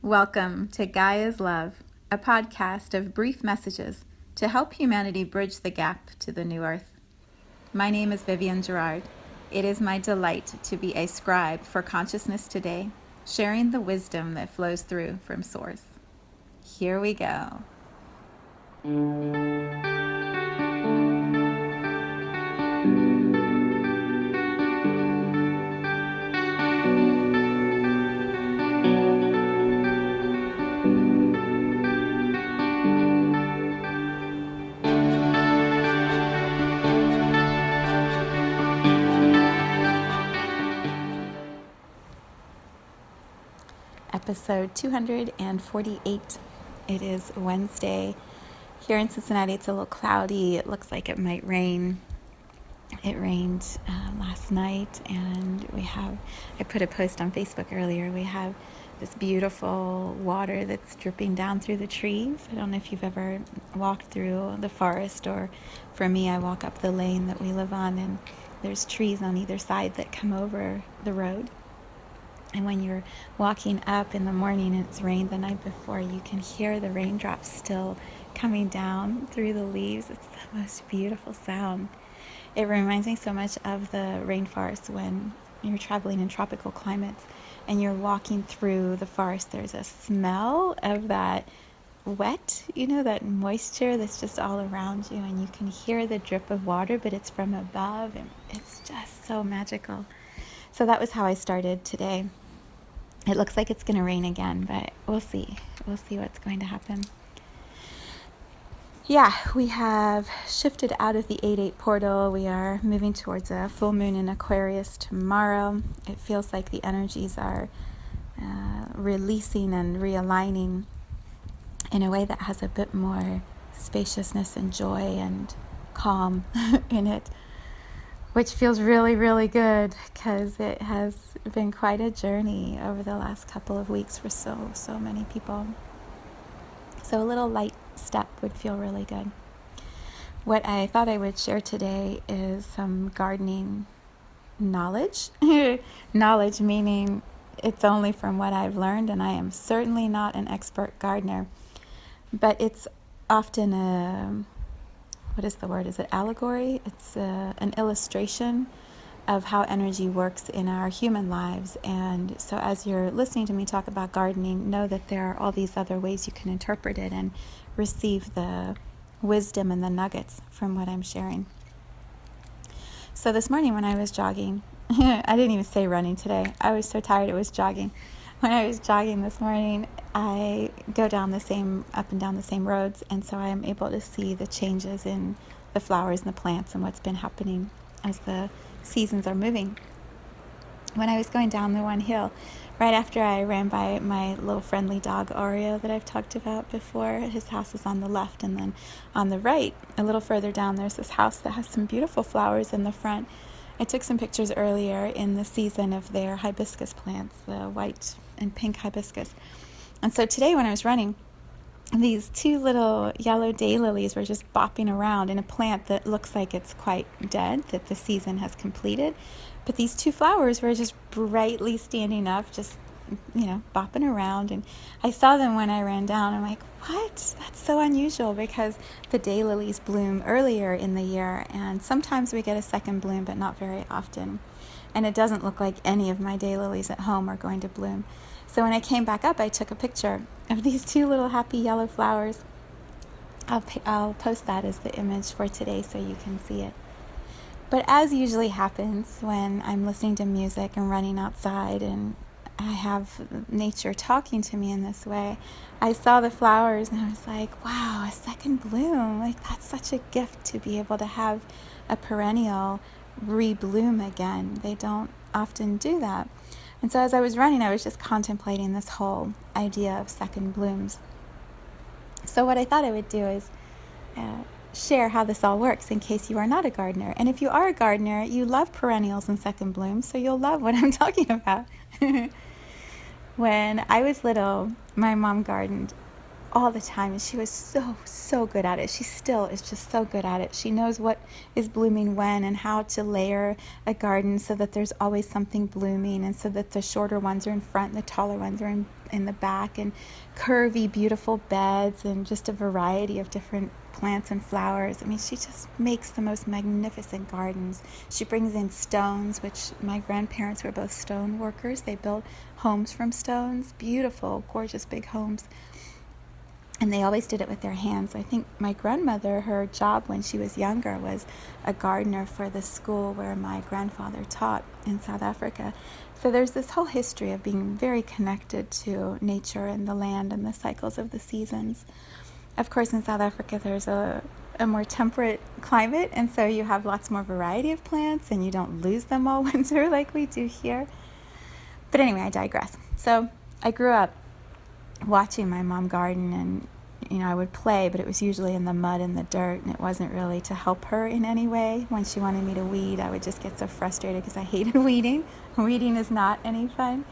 Welcome to Gaia's Love, a podcast of brief messages to help humanity bridge the gap to the new earth. My name is Vivienne Gerard. It is my delight to be a scribe for consciousness today, sharing the wisdom that flows through from Source. Here we go. Episode 248. It is Wednesday. Here in Cincinnati, it's a little cloudy. It looks like it might rain. It rained last night, and I put a post on Facebook earlier. We have this beautiful water that's dripping down through the trees. I don't know if you've ever walked through the forest, or for me, I walk up the lane that we live on, and there's trees on either side that come over the road. And when you're walking up in the morning and it's rained the night before, you can hear the raindrops still coming down through the leaves. It's the most beautiful sound. It reminds me so much of the rainforest when you're traveling in tropical climates and you're walking through the forest. There's a smell of that wet, that moisture that's just all around you, and you can hear the drip of water, but it's from above, and it's just so magical. So that was how I started today. It looks like it's going to rain again, but we'll see. We'll see what's going to happen. Yeah, we have shifted out of the 8/8 portal. We are moving towards a full moon in Aquarius tomorrow. It feels like the energies are releasing and realigning in a way that has a bit more spaciousness and joy and calm in it, which feels really, really good, because it has been quite a journey over the last couple of weeks for so many people. So a little light step would feel really good. What I thought I would share today is some gardening knowledge. Knowledge meaning it's only from what I've learned, and I am certainly not an expert gardener. But it's often what is the word? Is it allegory? It's an illustration of how energy works in our human lives. And so as you're listening to me talk about gardening, know that there are all these other ways you can interpret it and receive the wisdom and the nuggets from what I'm sharing. So this morning when I was jogging, I didn't even say running today. I was so tired it was jogging. When I was jogging this morning, I go up and down the same roads, and so I am able to see the changes in the flowers and the plants and what's been happening as the seasons are moving. When I was going down the one hill, right after I ran by my little friendly dog Oreo that I've talked about before, his house is on the left, and then on the right, a little further down, there's this house that has some beautiful flowers in the front. I took some pictures earlier in the season of their hibiscus plants, the white and pink hibiscus. And so today when I was running, these two little yellow daylilies were just bopping around in a plant that looks like it's quite dead, that the season has completed. But these two flowers were just brightly standing up, just, bopping around. And I saw them when I ran down. I'm like, what? That's so unusual, because the daylilies bloom earlier in the year, and sometimes we get a second bloom, but not very often. And it doesn't look like any of my daylilies at home are going to bloom. So when I came back up, I took a picture of these two little happy yellow flowers. I'll post that as the image for today so you can see it. But as usually happens when I'm listening to music and running outside and I have nature talking to me in this way, I saw the flowers and I was like, wow, a second bloom. Like, that's such a gift to be able to have a perennial rebloom again. They don't often do that. And so as I was running, I was just contemplating this whole idea of second blooms. So what I thought I would do is share how this all works in case you are not a gardener. And if you are a gardener, you love perennials and second blooms, so you'll love what I'm talking about. When I was little, my mom gardened all the time, and she was so good at it. She still is just so good at it. She knows what is blooming when and how to layer a garden so that there's always something blooming, and so that the shorter ones are in front and the taller ones are in the back, and curvy, beautiful beds, and just a variety of different plants and flowers. I mean, she just makes the most magnificent gardens. She brings in stones, which my grandparents were both stone workers. They built homes from stones, beautiful, gorgeous big homes. And they always did it with their hands. I think my grandmother, her job when she was younger was a gardener for the school where my grandfather taught in South Africa. So there's this whole history of being very connected to nature and the land and the cycles of the seasons. Of course, in South Africa, there's a more temperate climate, and so you have lots more variety of plants, and you don't lose them all winter like we do here. But anyway, I digress. So I grew up watching my mom garden, and I would play, but it was usually in the mud and the dirt, and it wasn't really to help her in any way. When she wanted me to weed, I would just get so frustrated because I hated weeding. Weeding is not any fun.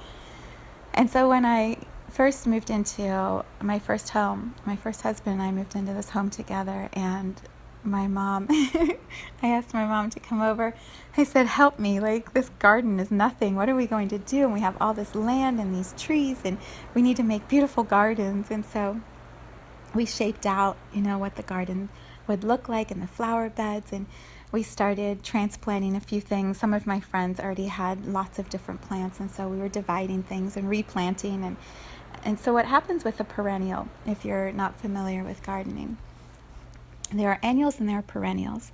And so when I first moved into my first home, my first husband and I moved into this home together, and my mom, I asked my mom to come over. I said, help me, like, this garden is nothing. What are we going to do? And we have all this land and these trees, and we need to make beautiful gardens. And so we shaped out, what the garden would look like, and the flower beds, and we started transplanting a few things. Some of my friends already had lots of different plants, and so we were dividing things and replanting. And so what happens with a perennial, if you're not familiar with gardening, there are annuals and there are perennials.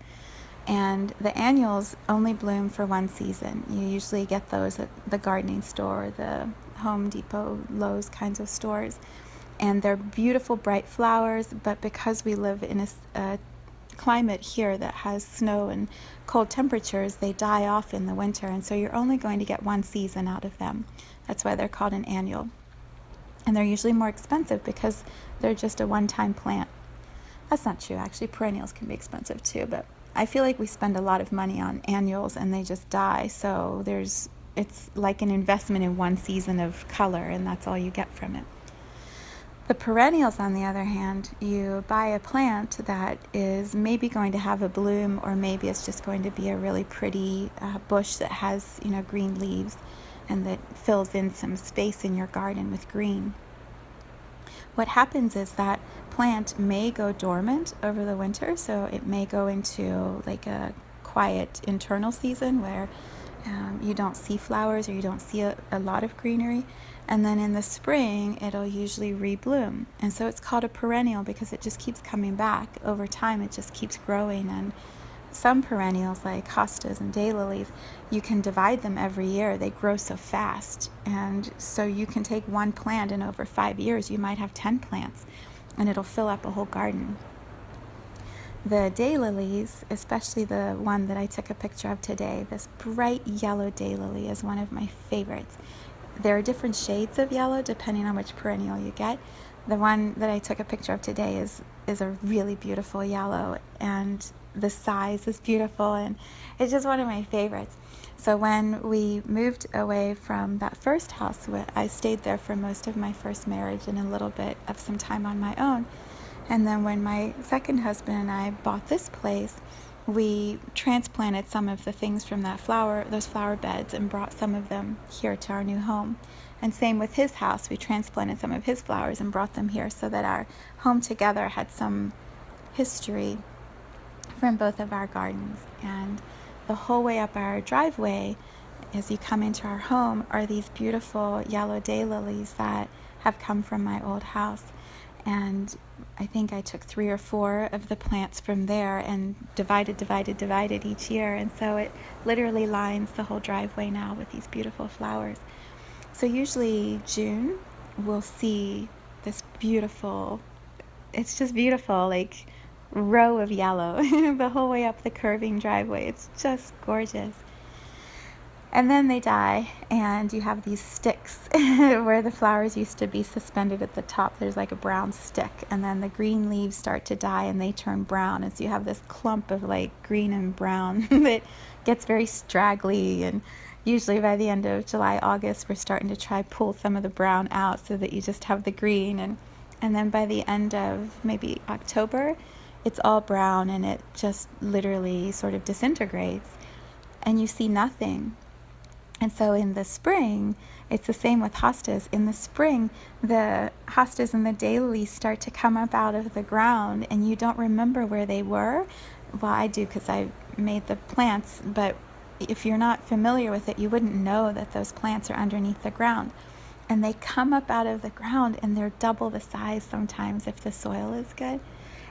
And the annuals only bloom for one season. You usually get those at the gardening store, the Home Depot, Lowe's kinds of stores. And they're beautiful, bright flowers, but because we live in a climate here that has snow and cold temperatures, they die off in the winter. And so you're only going to get one season out of them. That's why they're called an annual. And they're usually more expensive because they're just a one-time plant. That's not true, actually. Perennials can be expensive too, but I feel like we spend a lot of money on annuals and they just die. So it's like an investment in one season of color, and that's all you get from it. The perennials, on the other hand, you buy a plant that is maybe going to have a bloom, or maybe it's just going to be a really pretty bush that has, green leaves and that fills in some space in your garden with green. What happens is that plant may go dormant over the winter, so it may go into like a quiet internal season where you don't see flowers or you don't see a lot of greenery, and then in the spring it'll usually rebloom. And so it's called a perennial because it just keeps coming back over time. It just keeps growing. And some perennials like hostas and daylilies, you can divide them every year. They grow so fast, and so you can take one plant, and over 5 years you might have 10 plants, and it'll fill up a whole garden. The daylilies, especially the one that I took a picture of today, this bright yellow daylily is one of my favorites. There are different shades of yellow depending on which perennial you get. The one that I took a picture of today is a really beautiful yellow, and the size is beautiful, and it's just one of my favorites. So when we moved away from that first house, I stayed there for most of my first marriage and a little bit of some time on my own. And then when my second husband and I bought this place, we transplanted some of the things from those flower beds, and brought some of them here to our new home. And same with his house, we transplanted some of his flowers and brought them here so that our home together had some history from both of our gardens. And the whole way up our driveway, as you come into our home, are these beautiful yellow daylilies that have come from my old house. And I think I took 3 or 4 of the plants from there and divided each year. And so it literally lines the whole driveway now with these beautiful flowers. So usually June, we'll see this beautiful, it's just beautiful, like row of yellow the whole way up the curving driveway. It's just gorgeous. And then they die, and you have these sticks where the flowers used to be suspended at the top. There's like a brown stick, and then the green leaves start to die and they turn brown. And so you have this clump of like green and brown that gets very straggly. And usually by the end of July, August, we're starting to pull some of the brown out so that you just have the green. And And then by the end of maybe October, it's all brown and it just literally sort of disintegrates and you see nothing. And so in the spring, it's the same with hostas. In the spring, the hostas and the daylilies start to come up out of the ground and you don't remember where they were. Well, I do because I made the plants, but if you're not familiar with it, you wouldn't know that those plants are underneath the ground. And they come up out of the ground and they're double the size sometimes if the soil is good.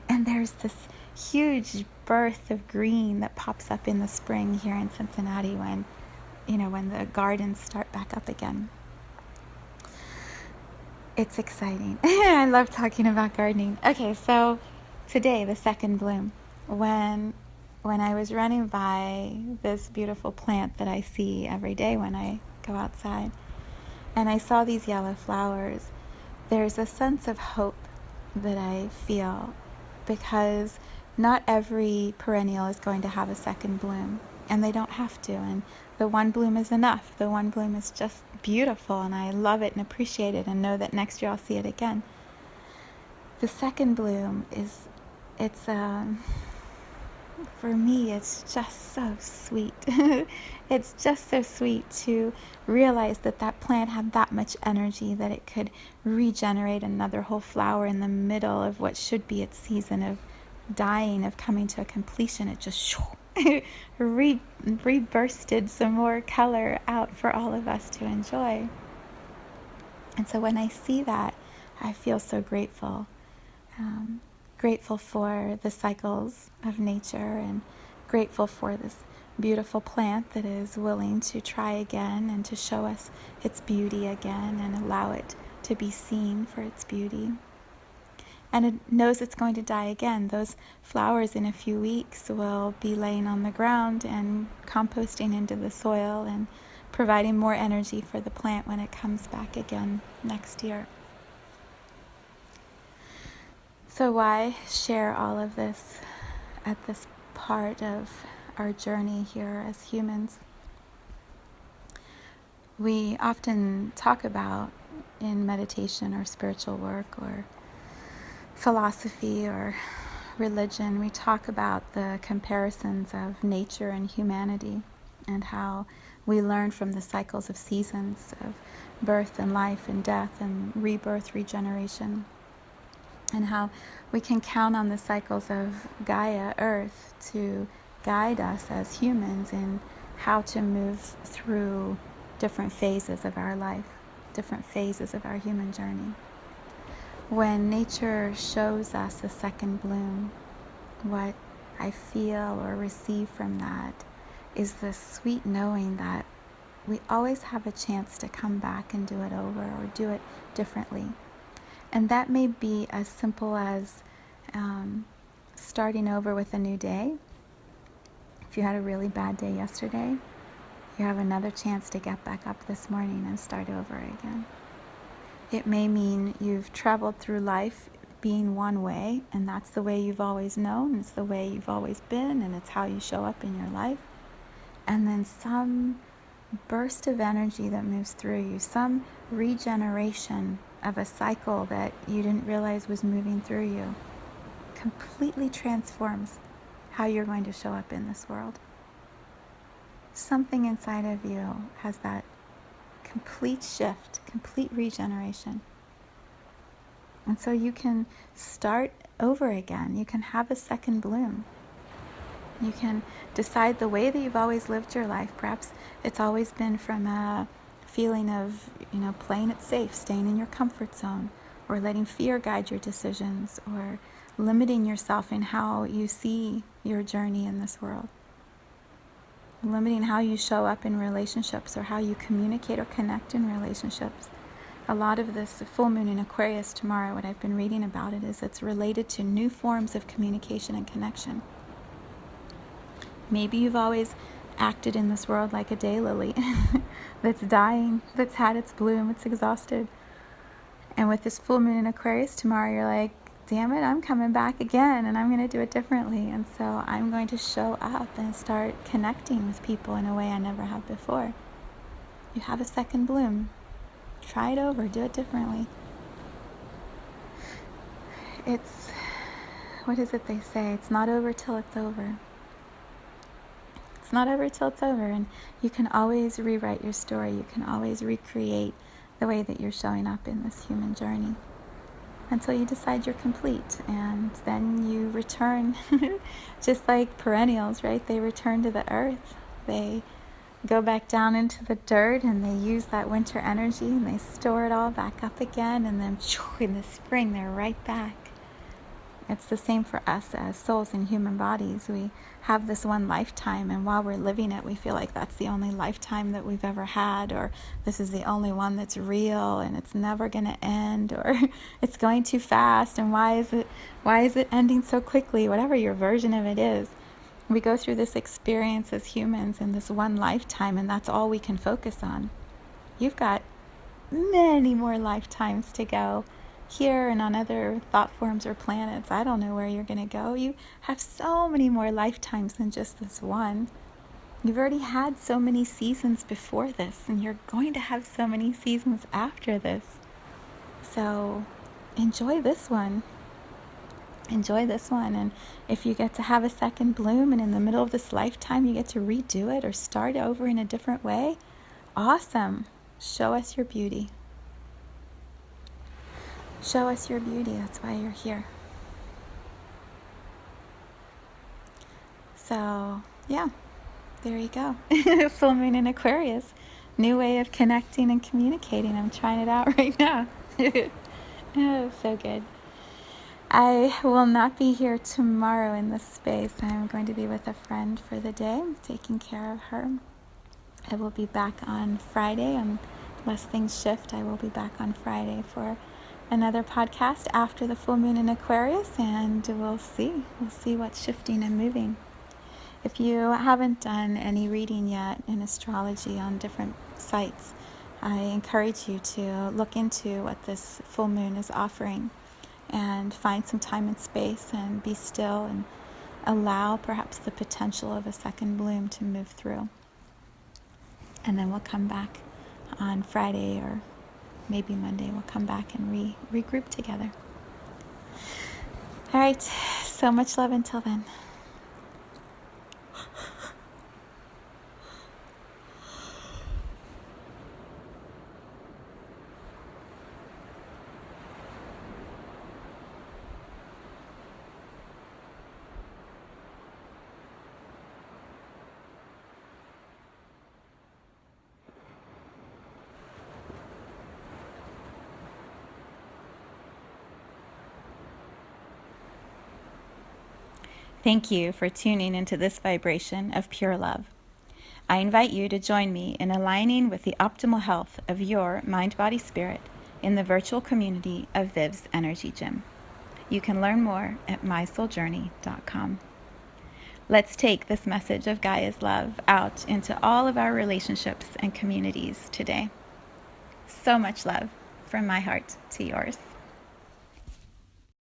And there's this huge birth of green that pops up in the spring here in Cincinnati when the gardens start back up again. It's exciting. I love talking about gardening. Okay, so today, the second bloom, when I was running by this beautiful plant that I see every day when I go outside, and I saw these yellow flowers, there's a sense of hope that I feel because not every perennial is going to have a second bloom, and they don't have to, and the one bloom is enough. The one bloom is just beautiful, and I love it and appreciate it and know that next year I'll see it again. The second bloom for me, it's just so sweet. It's just so sweet to realize that plant had that much energy that it could regenerate another whole flower in the middle of what should be its season of dying, of coming to a completion. It just rebursted some more color out for all of us to enjoy. And so when I see that, I feel so grateful. Grateful for the cycles of nature and grateful for this beautiful plant that is willing to try again and to show us its beauty again and allow it to be seen for its beauty. And it knows it's going to die again. Those flowers in a few weeks will be laying on the ground and composting into the soil and providing more energy for the plant when it comes back again next year. So why share all of this at this part of our journey here as humans? We often talk about in meditation or spiritual work or philosophy or religion, we talk about the comparisons of nature and humanity and how we learn from the cycles of seasons of birth and life and death and rebirth, regeneration, and how we can count on the cycles of Gaia, Earth, to guide us as humans in how to move through different phases of our life, different phases of our human journey. When nature shows us a second bloom, what I feel or receive from that is the sweet knowing that we always have a chance to come back and do it over or do it differently. And that may be as simple as starting over with a new day. If you had a really bad day yesterday, you have another chance to get back up this morning and start over again. It may mean you've traveled through life being one way, and that's the way you've always known, it's the way you've always been, and it's how you show up in your life. And then some burst of energy that moves through you, some regeneration of a cycle that you didn't realize was moving through you, completely transforms how you're going to show up in this world. Something inside of you has that complete shift, complete regeneration. And so you can start over again. You can have a second bloom. You can decide the way that you've always lived your life. Perhaps it's always been from a feeling of, playing it safe, staying in your comfort zone, or letting fear guide your decisions, or limiting yourself in how you see your journey in this world. Limiting how you show up in relationships or how you communicate or connect in relationships. A lot of this full moon in Aquarius tomorrow, what I've been reading about it is it's related to new forms of communication and connection. Maybe you've always acted in this world like a daylily that's dying, that's had its bloom, it's exhausted. And with this full moon in Aquarius tomorrow, you're like, damn it, I'm coming back again and I'm going to do it differently. And so I'm going to show up and start connecting with people in a way I never have before. You have a second bloom. Try it over, do it differently. it's, what is it they say? It's not over till it's over. It's not over till it's over, and you can always rewrite your story. You can always recreate the way that you're showing up in this human journey until you decide you're complete, and then you return just like perennials, right? They return to the earth. They go back down into the dirt, and they use that winter energy, and they store it all back up again, and then in the spring they're right back. It's the same for us as souls in human bodies. We have this one lifetime, and while we're living it, we feel like that's the only lifetime that we've ever had, or this is the only one that's real, and it's never going to end, or it's going too fast, and why is it ending so quickly? Whatever your version of it is, we go through this experience as humans in this one lifetime, and that's all we can focus on. You've got many more lifetimes to go here and on other thought forms or planets. I don't know where you're going to go. You have so many more lifetimes than just this one. You've already had so many seasons before this, and you're going to have so many seasons after this. So enjoy this one. Enjoy this one. And if you get to have a second bloom, and in the middle of this lifetime you get to redo it or start over in a different way, awesome. Show us your beauty. Show us your beauty. That's why you're here. So, yeah, there you go. Full moon in Aquarius. New way of connecting and communicating. I'm trying it out right now. Oh, so good. I will not be here tomorrow in this space. I'm going to be with a friend for the day, taking care of her. I will be back on Friday. Unless things shift, I will be back on Friday for another podcast after the full moon in Aquarius, and we'll see what's shifting and moving. If you haven't done any reading yet in astrology on different sites, I encourage you to look into what this full moon is offering and find some time and space and be still and allow perhaps the potential of a second bloom to move through. And then we'll come back on Friday, or maybe Monday. We'll come back and regroup together. All right, so much love until then. Thank you for tuning into this vibration of pure love. I invite you to join me in aligning with the optimal health of your mind, body, spirit in the virtual community of Viv's Energy Gym. You can learn more at mysouljourney.com. Let's take this message of Gaia's love out into all of our relationships and communities today. So much love from my heart to yours.